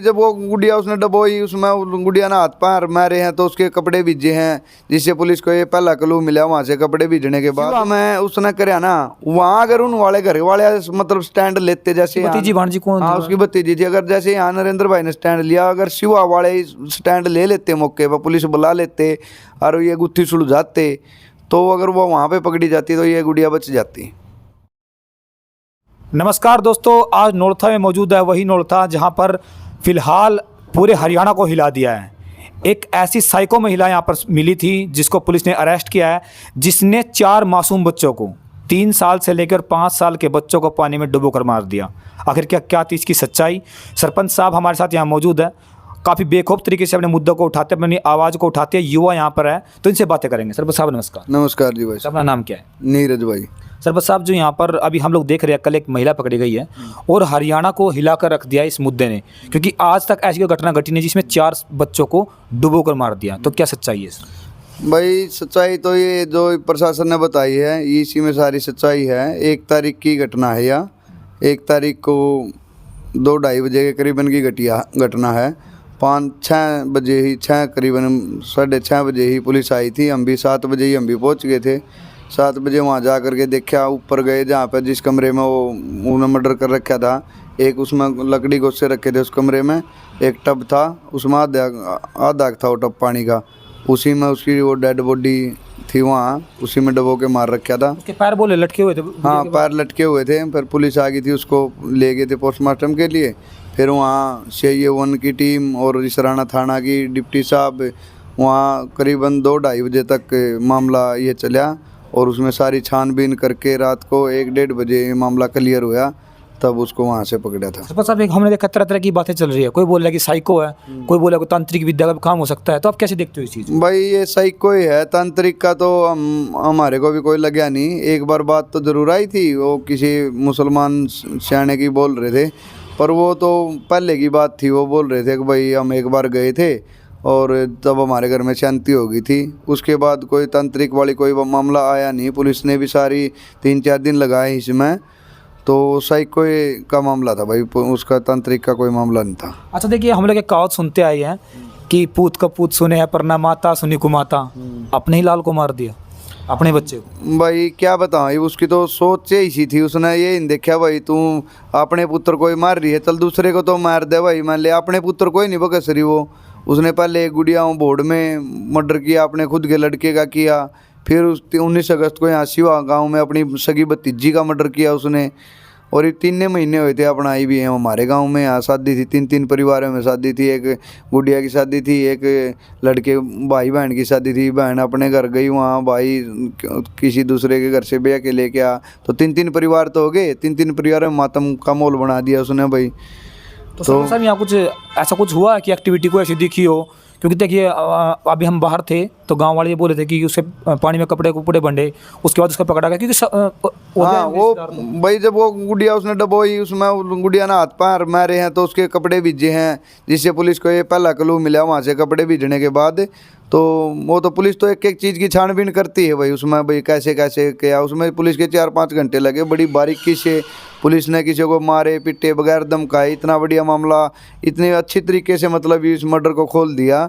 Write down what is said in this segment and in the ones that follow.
जब वो गुड़िया उसने डबोई, उसमें वो गुड़िया ना हाथ पैर मारे हैं तो उसके कपड़े भीजे हैं, जिससे पुलिस को ये पहला क्लू मिला। वहाँ से कपड़े भीजने के बाद मैं उसने करे ना वहाँ, अगर उन वाले घर वाले मतलब स्टैंड लेते, जैसे भतीजी भांजी कौन? हाँ उसकी भतीजी थी। अगर जैसे यहाँ नरेंद्र भाई ने स्टैंड लिया, अगर शिवा वाले स्टैंड ले लेते मौके पर, पुलिस बुला लेते और ये गुत्थी सुलझाते, तो अगर वो वहाँ पे पकड़ी जाती तो ये गुड़िया बच जाती। नमस्कार दोस्तों, आज नौलथा में मौजूद है वही नौलथा जहां पर फिलहाल पूरे हरियाणा को हिला दिया है। एक ऐसी साइको महिला यहां पर मिली थी जिसको पुलिस ने अरेस्ट किया है, जिसने 4 मासूम बच्चों को 3 साल से लेकर 5 साल के बच्चों को पानी में डुबो कर मार दिया। आखिर क्या थी इसकी सच्चाई? सरपंच साहब हमारे साथ यहाँ मौजूद है, काफ़ी बेखौफ तरीके से अपने मुद्दों को उठाते, अपनी आवाज़ को उठाते हैं। युवा यहाँ पर है तो इनसे बातें करेंगे। सरपंच साहब नमस्कार। नमस्कार जी भाई। अपना नाम क्या है? नीरज भाई। सरपंच साहब, जो यहाँ पर अभी हम लोग देख रहे हैं, कल एक महिला पकड़ी गई है और हरियाणा को हिलाकर रख दिया इस मुद्दे ने, क्योंकि आज तक ऐसी कोई घटना घटी नहीं जिसमें 4 बच्चों को डुबो कर मार दिया। तो क्या सच्चाई है इसमें? भाई सच्चाई तो ये जो प्रशासन ने बताई है इसी में सारी सच्चाई है। 1 तारीख की घटना है यह। 1 तारीख को 2-2:30 बजे के करीबन की घटना है। 5-6 बजे ही, 6 करीबन 6:30 बजे ही पुलिस आई थी। हम भी 7 बजे ही हम भी पहुँच गए थे। 7 बजे वहाँ जा कर के देखा, ऊपर गए जहाँ पर जिस कमरे में वो उन्होंने मर्डर कर रखा था, एक उसमें लकड़ी गोश्ते रखे थे उस कमरे में, एक टब था उसमें आधा था वो टब पानी का, उसी में उसकी वो डेड बॉडी थी, वहाँ उसी में डबो के मार रखा था। उसके पैर बोले लटके हुए थे? हाँ पैर लटके हुए थे। फिर पुलिस आ गई थी, उसको ले गए थे पोस्टमार्टम के लिए। फिर वहाँ CIA 1 की टीम और इसराना थाना की डिप्टी साहब वहाँ करीबन 2-2:30 बजे तक मामला ये चला और उसमें सारी छानबीन करके रात को 1-1:30 बजे मामला क्लियर हुआ, तब उसको वहाँ से पकड़ा था। सरपंच साहब, एक हमने देखा तरह तरह की बातें चल रही है। कोई बोल रहा है कि साइको है, कोई बोल रहा है कि तांत्रिक विद्या का काम हो सकता है। तो आप कैसे देखते हो इस चीज़? भाई ये साइको ही है, तांत्रिक का तो हमारे को भी कोई लगा नहीं। एक बार बात तो ज़रूर आई थी, वो किसी मुसलमान सियाने की बोल रहे थे, पर वो तो पहले की बात थी। वो बोल रहे थे कि भाई हम एक बार गए थे और तब हमारे घर में शांति हो गई थी। उसके बाद कोई तांत्रिक वाली कोई मामला आया नहीं। पुलिस ने भी सारी 3-4 दिन लगाए इसमें, तो साइको का मामला था भाई, उसका तांत्रिक का कोई मामला नहीं था। अच्छा देखिए, हम लोग एक कहावत सुनते आए हैं कि पूत का पूत सुने है पर ना माता सुनी कुमाता। अपने ही लाल को मार दिया, अपने बच्चे को। भाई क्या बताऊँ, उसकी तो सोच ऐसी थी, उसने ये नहीं देखा भाई तू अपने पुत्र को ही मार रही है, चल दूसरे को तो मार दे भाई। मान ले अपने पुत्र को ही नहीं बकस रही वो। उसने पहले गुड़ियाओं बोर्ड में मर्डर किया, अपने खुद के लड़के का किया। फिर 19 अगस्त को यहाँ शिवा गांव में अपनी सगी भतीजी का मर्डर किया उसने। और ये 3 महीने हुए थे अपना आई भी है हमारे गांव में। यहाँ शादी थी, 3 परिवारों में शादी थी। एक गुड़िया की शादी थी, एक लड़के भाई बहन की शादी थी। बहन अपने घर गई, वहाँ भाई किसी दूसरे के घर से ब्याह के लेके आ, तो 3 परिवार तो हो गए। 3 परिवारों में मातम का माहौल बना दिया उसने भाई। तो सर यहाँ कुछ ऐसा कुछ हुआ कि एक्टिविटी को ऐसी दिखी हो? क्योंकि देखिए अभी हम बाहर थे तो गांव वाले ये बोले थे कि उसके पानी में कपड़े बंधे, उसके बाद उसका पकड़ा गया। क्योंकि हाँ वो भाई जब वो गुड़िया उसने डबोई, उसमें गुड़िया ना हाथ पैर मारे हैं तो उसके कपड़े भीजे हैं, जिससे पुलिस को ये पहला क्लू मिला। वहाँ से कपड़े भीजने के बाद तो वो तो पुलिस तो एक चीज़ की छानबीन करती है भाई उसमें, भाई कैसे कैसे क्या। उसमें पुलिस के 4-5 घंटे लगे, बड़ी बारीकी से पुलिस ने किसी को मारे पिटे बगैर धमकाए, इतना बढ़िया मामला इतने अच्छी तरीके से मतलब इस मर्डर को खोल दिया।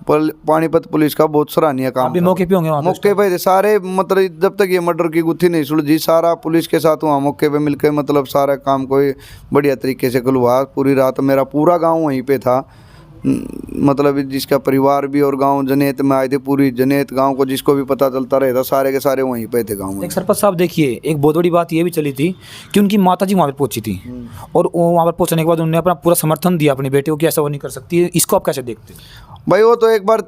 पानीपत पुलिस का बहुत सराहनीय काम। अभी मौके पे होंगे? मौके पे सारे मतलब जब तक ये मर्डर की गुत्थी नहीं सुलझी, सारा पुलिस के साथ वहाँ मौके पे मिलकर मतलब सारा काम कोई बढ़िया तरीके से खुलवा। पूरी रात मेरा पूरा गाँव वहीं पे था, मतलब जिसका परिवार भी और गांव जनेत में आए थे। पूरी जनेत गांव को जिसको भी पता चलता रहता, सारे के सारे वहीं पे थे गांव में। एक सरपंच साहब देखिए, एक बहुत बड़ी बात ये भी चली थी कि उनकी माताजी वहाँ पर पहुंची थी और वहाँ पर पहुंचने के बाद उन्होंने अपना पूरा समर्थन दिया अपने बेटे को कि ऐसा वो नहीं कर सकती है। इसको आप कैसे देखते हैं? भाई वो तो एक बार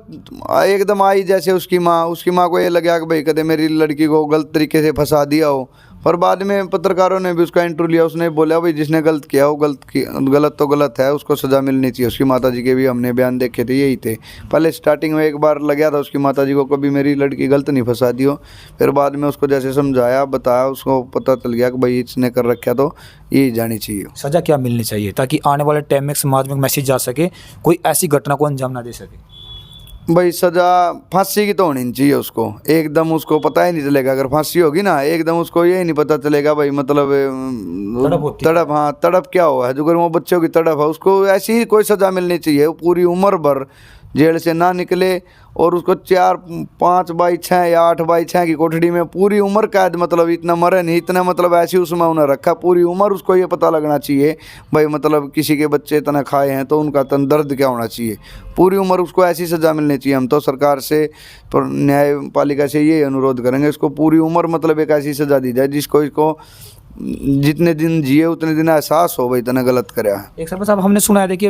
एकदम आई जैसे उसकी माँ को ये लगा कि भाई कदे मेरी लड़की को गलत तरीके से फंसा दिया हो। और बाद में पत्रकारों ने भी उसका इंटरव्यू लिया, उसने बोला भाई जिसने गलत किया वो गलत तो गलत है, उसको सज़ा मिलनी चाहिए। उसकी माताजी के भी हमने बयान देखे थे, यही थे। पहले स्टार्टिंग में एक बार लगा था उसकी माताजी को कभी मेरी लड़की गलत नहीं फंसा दी हो। फिर बाद में उसको जैसे समझाया बताया, उसको पता चल गया कि भाई इसने कर रखा, तो यही जानी चाहिए। सज़ा क्या मिलनी चाहिए ताकि आने वाले टाइम में समाज में मैसेज जा सके, कोई ऐसी घटना को अंजाम ना दे सके? भाई सजा फांसी की तो होनी नहीं चाहिए उसको, एकदम उसको पता ही नहीं चलेगा। अगर फांसी होगी ना एकदम उसको यही नहीं पता चलेगा भाई, मतलब तड़प होती है। तड़प, हाँ तड़प क्या हुआ है, जो अगर वो बच्चों की तड़प है उसको ऐसी ही कोई सजा मिलनी चाहिए। वो पूरी उम्र भर जेल से ना निकले और उसको 4-5/6 या 8/6 की कोठड़ी में पूरी उम्र कैद, मतलब इतना मरे नहीं, इतना मतलब ऐसी उसमें उन्हें रखा पूरी उम्र। उसको ये पता लगना चाहिए भाई, मतलब किसी के बच्चे इतना खाए हैं तो उनका तन दर्द क्या होना चाहिए। पूरी उम्र उसको ऐसी सज़ा मिलनी चाहिए। हम तो सरकार से, पर न्यायपालिका से ये अनुरोध करेंगे इसको पूरी उम्र मतलब एक ऐसी सज़ा दी जाए जिसको इसको जितने दिन जिए उतने दिन एहसास हो भाई इतना गलत कराया है। एक सरपंच साहब, हमने सुना है देखिए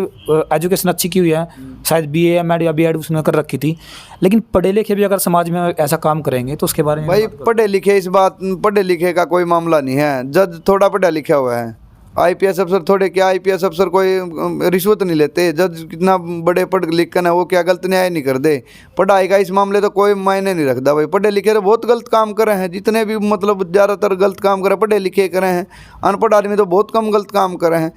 एजुकेशन अच्छी की हुई है, शायद बीए एमएड या बीएड उसने कर रखी थी, लेकिन पढ़े लिखे भी अगर समाज में ऐसा काम करेंगे तो उसके बारे में भाई पढ़े लिखे, इस बात पढ़े लिखे का कोई मामला नहीं है। जज थोड़ा पढ़ा लिखा हुआ है, आईपीएस अफसर थोड़े क्या, आईपीएस अफसर कोई रिश्वत नहीं लेते। जज कितना बड़े पढ़ लिख कर है वो क्या गलत न्याय नहीं कर दे। पढ़ाई का इस मामले तो कोई मायने नहीं रखता भाई। पढ़े लिखे तो बहुत गलत काम करे हैं, जितने भी मतलब ज़्यादातर गलत काम करे पढ़े लिखे करे हैं। अनपढ़ आदमी तो बहुत कम गलत काम करे हैं।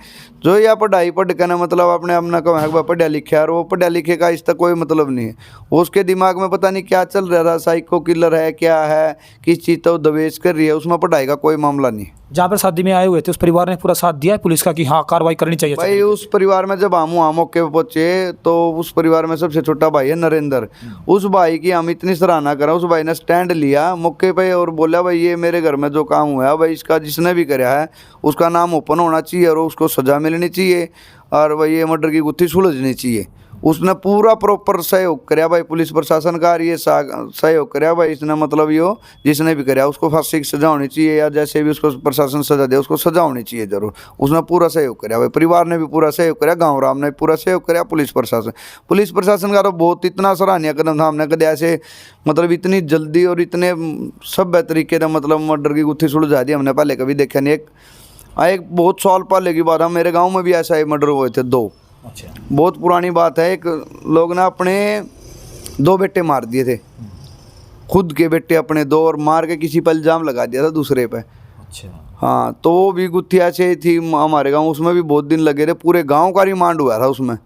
जो या पढ़ाई पढ़ कर ना मतलब अपने अपना कम है पढ़ा लिखा है, और वो पढ़ा लिखे का इसका कोई मतलब नहीं है। वो उसके दिमाग में पता नहीं क्या चल रहा था, साइको किलर है क्या है, किस चीज़ तो दवेश कर रही है, उसमें पढ़ाई का कोई मामला नहीं। जहाँ पर शादी में आए हुए थे उस परिवार ने पूरा साथ दिया है पुलिस का कि हाँ कार्रवाई करनी चाहिए? भाई उस परिवार में जब हम वहाँ मौके पे पहुंचे तो उस परिवार में सबसे छोटा भाई है नरेंद्र। उस भाई की हम इतनी सराहना करें, उस भाई ने स्टैंड लिया मौके पे और बोला भाई ये मेरे घर में जो काम हुआ है भाई इसका जिसने भी कराया है उसका नाम ओपन होना चाहिए और उसको सजा मिलनी चाहिए और भाई ये मर्डर की गुत्थी सुलझनी चाहिए। उसने पूरा प्रॉपर सहयोग कराया भाई, पुलिस प्रशासन का ये सहयोग कराया भाई इसने, मतलब यो जिसने भी कराया उसको फांसी की सजा होनी चाहिए या जैसे भी उसको प्रशासन सजा दे उसको सजा होनी चाहिए जरूर। उसने पूरा सहयोग कराया भाई, परिवार ने भी पूरा सहयोग कराया, गाँव राम ने भी पूरा सहयोग कराया, पुलिस प्रशासन का तो बहुत इतना सराहनीय कदम था। हमने कभी ऐसे मतलब इतनी जल्दी और इतने सभ्य तरीके से मतलब मर्डर की गुत्थी सुलझा दी हमने पहले कभी देखा नहीं। एक बहुत साल पहले की बात है, मेरे गाँव में भी ऐसा ही मर्डर हुए थे 2। अच्छा, बहुत पुरानी बात है। एक लोग ना अपने 2 बेटे मार दिए थे, खुद के बेटे अपने 2, और मार के किसी पर इल्ज़ाम लगा दिया था दूसरे पे। अच्छा, हाँ तो वो भी गुत्थी ऐसे थी हमारे गांव, उसमें भी बहुत दिन लगे थे, पूरे गांव का रिमांड हुआ था उसमें।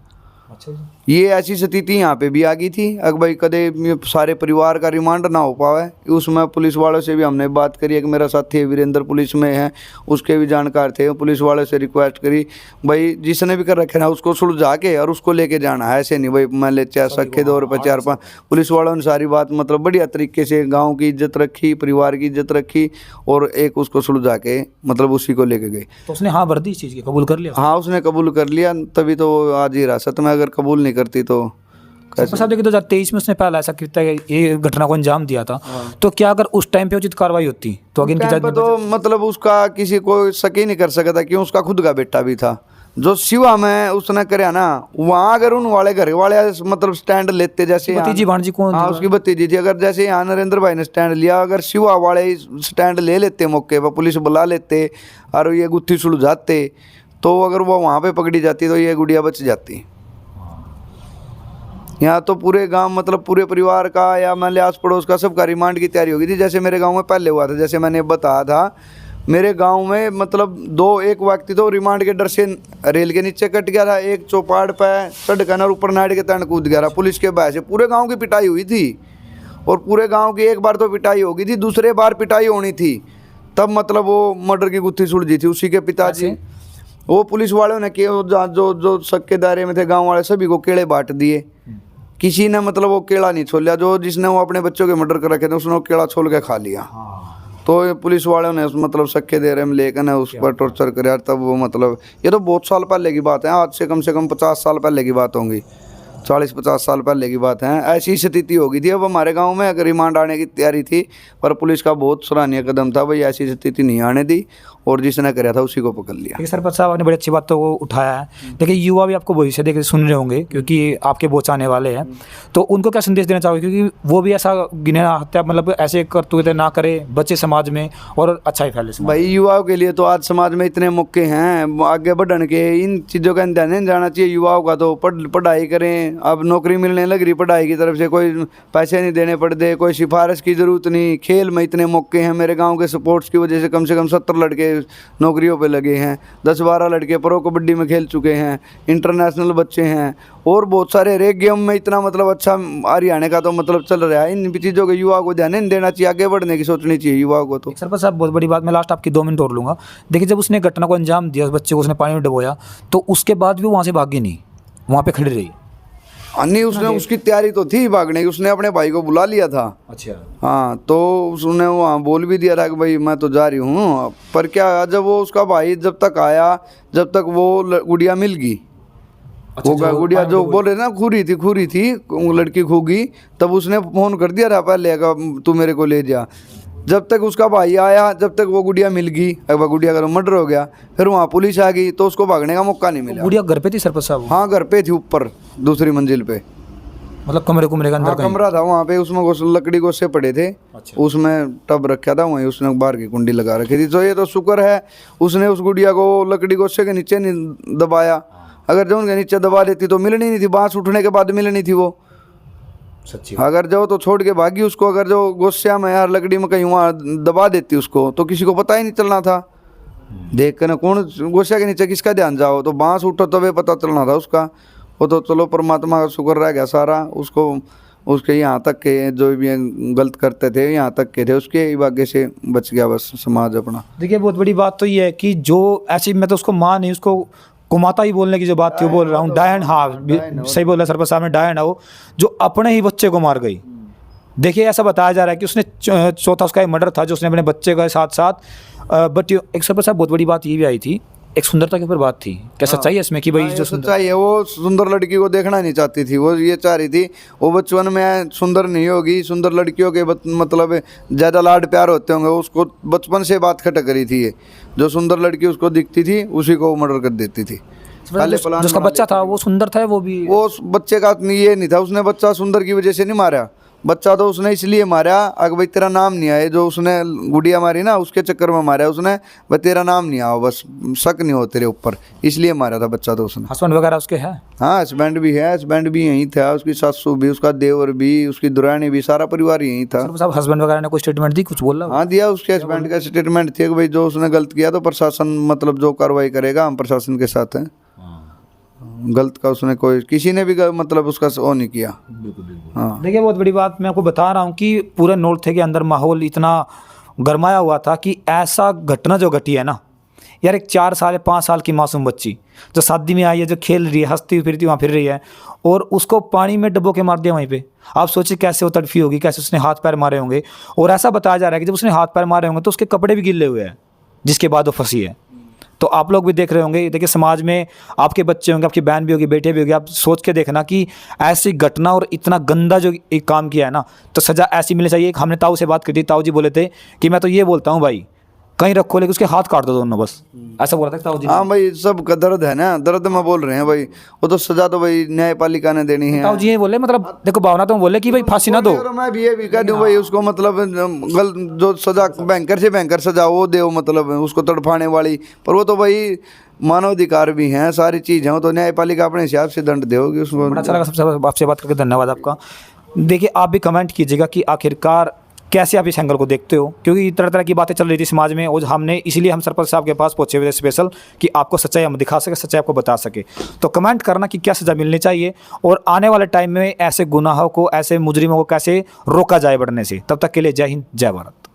अच्छा जी। ये ऐसी स्थिति यहाँ पे भी आ गई थी। अगर भाई कदे सारे परिवार का रिमांड ना हो पावे, उसमें पुलिस वालों से भी हमने बात करी। एक मेरा साथी है वीरेंद्र पुलिस में है, उसके भी जानकार थे, पुलिस वालों से रिक्वेस्ट करी भाई जिसने भी कर रखे ना उसको सुलझा के और उसको लेके जाना है। ऐसे नहीं भाई मान ले 4 सखे 2 रुपये 4-5। पुलिस वालों ने सारी बात मतलब बढ़िया तरीके से गाँव की इज्जत रखी, परिवार की इज्जत रखी और एक उसको सुलझा के मतलब उसी को लेके गए। तो उसने हाँ भर दी इस चीज़ की, कबूल कर लिया? हाँ उसने कबूल कर लिया, तभी तो आज ही हिरासत में। अगर कबूल नहीं करती तो सरपंच साहब देखिए 2023 में उसने पहला ऐसा कृत्य ये घटना को अंजाम दिया था, तो क्या अगर उस टाइम पे उचित कार्रवाई होती तो अगर टाइम पे तो मतलब उसका किसी को शक ही नहीं कर सकता था, क्यों उसका खुद का बेटा भी था। जो शिवा में उसने कराया ना वहाँ, अगर उन वाले घर वाले मतलब स्टैंड लेते जैसे भतीजी भांजी कौन? हाँ उसकी भतीजी थी। अगर जैसे यहाँ नरेंद्र भाई ने स्टैंड लिया, अगर शिवा वाले स्टैंड ले लेते मौके पर, पुलिस बुला लेते और ये गुत्थी सुलझाते, तो अगर वो वहाँ पे पकड़ी जाती तो ये गुड़िया बच जाती। यहाँ तो पूरे गांव मतलब पूरे परिवार का या मान लिया आस पड़ोस का सबका रिमांड की तैयारी होगी थी। जैसे मेरे गांव में पहले हुआ था, जैसे मैंने बताया था, मेरे गांव में मतलब 1 व्यक्ति तो रिमांड के डर से रेल के नीचे कट गया था, एक चौपाड़ पे सड़क और ऊपर नाड़ के तन कूद गया था। पुलिस के बहस से पूरे गाँव की पिटाई हुई थी और पूरे गाँव की एक बार तो पिटाई हो गई थी, दूसरे बार पिटाई होनी थी तब मतलब वो मर्डर की गुत्थी सुलझी थी। उसी के पिताजी वो पुलिस वालों ने जो शक के दायरे में थे गाँव वाले सभी को केड़े बांट दिए। किसी ने मतलब वो केला नहीं छोड़ लिया, जो जिसने वो अपने बच्चों के मर्डर कर रखे थे उसने वो केला छोड़ के खा लिया। तो पुलिस वालों ने मतलब शक के दायरे में लेकर ना उस पर टॉर्चर कराया। तब वो मतलब ये तो बहुत साल पहले की बात है, आज से कम 50 साल पहले की बात होंगी, 40-50 साल पहले की बात है। ऐसी स्थिति हो गई थी। अब हमारे गांव में अगर रिमांड आने की तैयारी थी, पर पुलिस का बहुत सराहनीय कदम था भाई, ऐसी स्थिति नहीं आने दी और जिसने कराया था उसी को पकड़ लिया। देखिए सरपंच साहब आपने बड़ी अच्छी बात तो वो उठाया है। देखिए युवा भी आपको भविष्य देखिए सुन रहे होंगे क्योंकि आपके बोच आने वाले हैं, तो उनको क्या संदेश देना चाहोगे? क्योंकि वो भी ऐसा गिने हत्या मतलब ऐसे करतूतें ना करे, बच्चे समाज में और अच्छा ही फैले। भाई युवाओं के लिए तो आज समाज में इतने मौके हैं आगे बढ़ने के, इन चीज़ों का ध्यान नहीं जाना चाहिए। युवाओं का तो पढ़ाई करें, अब नौकरी मिलने लग रही पढ़ाई की तरफ से, कोई पैसे नहीं देने पड़ते, कोई सिफारिश की ज़रूरत नहीं। खेल में इतने मौके हैं मेरे गांव के स्पोर्ट्स की वजह से, कम 70 लड़के नौकरियों पे लगे हैं, 10-12 लड़के प्रो कबड्डी में खेल चुके हैं, इंटरनेशनल बच्चे हैं, और बहुत सारे हर एक गेम में इतना मतलब अच्छा हरियाणा का तो मतलब चल रहा है। इन चीज़ों के युवा को ध्यान नहीं देना चाहिए, आगे बढ़ने की सोचनी चाहिए युवा को। तो सरपंच साहब बहुत बड़ी बात, मैं लास्ट आपकी 2 मिनट और लूँगा। देखिए जब उसने घटना को अंजाम दिया, उस बच्चे को उसने पानी में डुबोया, तो उसके बाद भी वो वहाँ से भागी नहीं, वहाँ पे खड़ी रही। नहीं, उसने उसकी तैयारी तो थी भागने की, उसने अपने भाई को बुला लिया था। अच्छा। हाँ, तो उसने वहाँ बोल भी दिया था कि भाई मैं तो जा रही हूँ। पर क्या, जब वो उसका भाई जब तक आया, जब तक वो गुड़िया मिल गई, वो गुड़िया जो बोल रहे ना खूरी थी वो लड़की खो गई, तब उसने फोन कर दिया था पहले कि तू मेरे को ले जा। जब तक उसका भाई आया, जब तक वो गुड़िया मिल गई, अब गुड़िया का मर्डर हो गया, फिर वहाँ पुलिस आ गई, तो उसको भागने का मौका नहीं मिला। गुड़िया घर पे थी सरपंच साहब? हाँ, घर पे थी, ऊपर दूसरी मंजिल पे, मतलब कमरे के अंदर? हाँ, कमरा था वहाँ पे, उसमें लकड़ी गोसे पड़े थे। अच्छा। उसमें टब रखा था, वहीं उसने बाहर की कुंडी लगा रखी थी। तो ये तो शुक्र है उसने उस गुड़िया को लकड़ी गोसे के नीचे नहीं दबाया, अगर जो उनके नीचे दबा देती तो मिलनी नहीं थी, बांस उठने के बाद मिलनी थी वो। सच्ची। अगर जो तो छोड़ के भागी उसको, अगर जो गोस्या में यार लकड़ी में कहीं वहाँ दबा देती उसको, तो किसी को पता ही नहीं चलना था। देख कर ना कौन गोस्या के नीचे किसका ध्यान जाओ, तो बांस उठो तभी पता चलना था उसका। वो तो चलो परमात्मा का शुक्र रह गया सारा, उसको उसके यहाँ तक के जो भी गलत करते थे यहाँ तक के थे, उसके भाग्य से बच गया बस समाज अपना। देखिए बहुत बड़ी बात तो ये है कि जो ऐसी, मैं तो उसको मां नहीं, उसको कुमाता ही बोलने की जो बात थी वो बोल रहा हूँ, डायन। हाँ सही बोला सरपंच साहब ने, डायन है वो, जो अपने ही बच्चे को मार गई। देखिए ऐसा बताया जा रहा है कि उसने चौथा उसका एक मर्डर था जो उसने अपने बच्चे के साथ साथ, बट एक सरपंच साहब बहुत बड़ी बात ये भी आई थी, एक सुंदरता के ऊपर बात थी, क्या सच्चाई है इसमें कि भाई जो सच्चाई है, वो सुंदर लड़की को देखना नहीं चाहती थी, वो ये चाह रही थी वो बचपन में सुंदर नहीं होगी, सुंदर लड़कियों के मतलब ज़्यादा लाड प्यार होते होंगे, उसको बचपन से बात खटक करी थी ये, जो सुंदर लड़की उसको दिखती थी उसी को मर्डर कर देती थी। पहले प्लान जिसका बच्चा था वो सुंदर था, वो भी, वो बच्चे का ये नहीं था, उसने बच्चा सुंदर की वजह से नहीं मारा, बच्चा तो उसने इसलिए मारा अगर भाई तेरा नाम नहीं आए, जो उसने गुड़िया मारी ना उसके चक्कर में मारा उसने, भाई तेरा नाम नहीं आओ, बस शक नहीं हो तेरे ऊपर, इसलिए मारा था बच्चा तो उसने। हस्बैंड वगैरह उसके है? हाँ, हस्बैंड भी है, हस्बैंड भी यहीं था, उसकी सासू भी, उसका देवर भी, उसकी दुरानी भी, सारा परिवार यहीं था। साहब हस्बैंड वगैरह ने कोई स्टेटमेंट दी, कुछ बोला? हाँ दिया, उसके हस्बैंड का स्टेटमेंट थे कि भाई जो उसने गलत किया तो प्रशासन मतलब जो कार्रवाई करेगा, हम प्रशासन के साथ हैं, गलत का उसने कोई किसी ने भी मतलब उसका वो नहीं किया। हाँ देखिए बहुत बड़ी बात मैं आपको बता रहा हूँ कि पूरे नॉर्थ के अंदर माहौल इतना गरमाया हुआ था कि ऐसा घटना जो घटी है ना यार, एक 4 साल 5 साल की मासूम बच्ची जो शादी में आई है, जो खेल रही है, हंसती फिरती वहाँ फिर रही है, और उसको पानी में डुबो के मार दिया वहीं पे। आप सोचिए कैसे वो तड़फी होगी, कैसे उसने हाथ पैर मारे होंगे। और ऐसा बताया जा रहा है कि जब उसने हाथ पैर मारे होंगे तो उसके कपड़े भी गिले हुए हैं, जिसके बाद वो फंसी है। तो आप लोग भी देख रहे होंगे, देखिए समाज में आपके बच्चे होंगे, आपकी बहन भी होगी, बेटे भी होगी, आप सोच के देखना कि ऐसी घटना और इतना गंदा जो एक काम किया है ना, तो सज़ा ऐसी मिलनी चाहिए। हमने ताऊ से बात की थी, ताऊ जी बोले थे कि मैं तो ये बोलता हूँ भाई कहीं रखो लेकिन उसके हाथ काट दो दोनों, बस ऐसा बोला था ताऊ जी। हाँ भाई, सबका दर्द है ना, दर्द में बोल रहे हैं भाई, वो तो सजा तो भाई न्यायपालिका ने देनी है। ताऊ जी ये बोले, मतलब देखो भावना तो बोले कि भाई फांसी ना दो, और मैं भी ये भी कह दूं भाई उसको मतलब जो सजा भयंकर से भयंकर सजा वो दो, मतलब उसको तड़फाने वाली, पर वो तो भाई मानवाधिकार भी हैं, सारी चीज़ हैं, वो तो न्यायपालिका अपने हिसाब से दंड देगी उसको। बड़ा अच्छा लगा सबसे आपसे बात करके, धन्यवाद आपका। देखिए आप भी कमेंट कीजिएगा कि आखिरकार कैसे आप इस एंगल को देखते हो, क्योंकि तरह तरह की बातें चल रही थी समाज में, और हमने इसीलिए हम सरपंच साहब के पास पहुंचे हुए थे स्पेशल कि आपको सच्चाई हम दिखा सके, सच्चाई आपको बता सके। तो कमेंट करना कि क्या सज़ा मिलनी चाहिए और आने वाले टाइम में ऐसे गुनाहों को, ऐसे मुजरिमों को कैसे रोका जाए बढ़ने से। तब तक के लिए जय हिंद, जय भारत।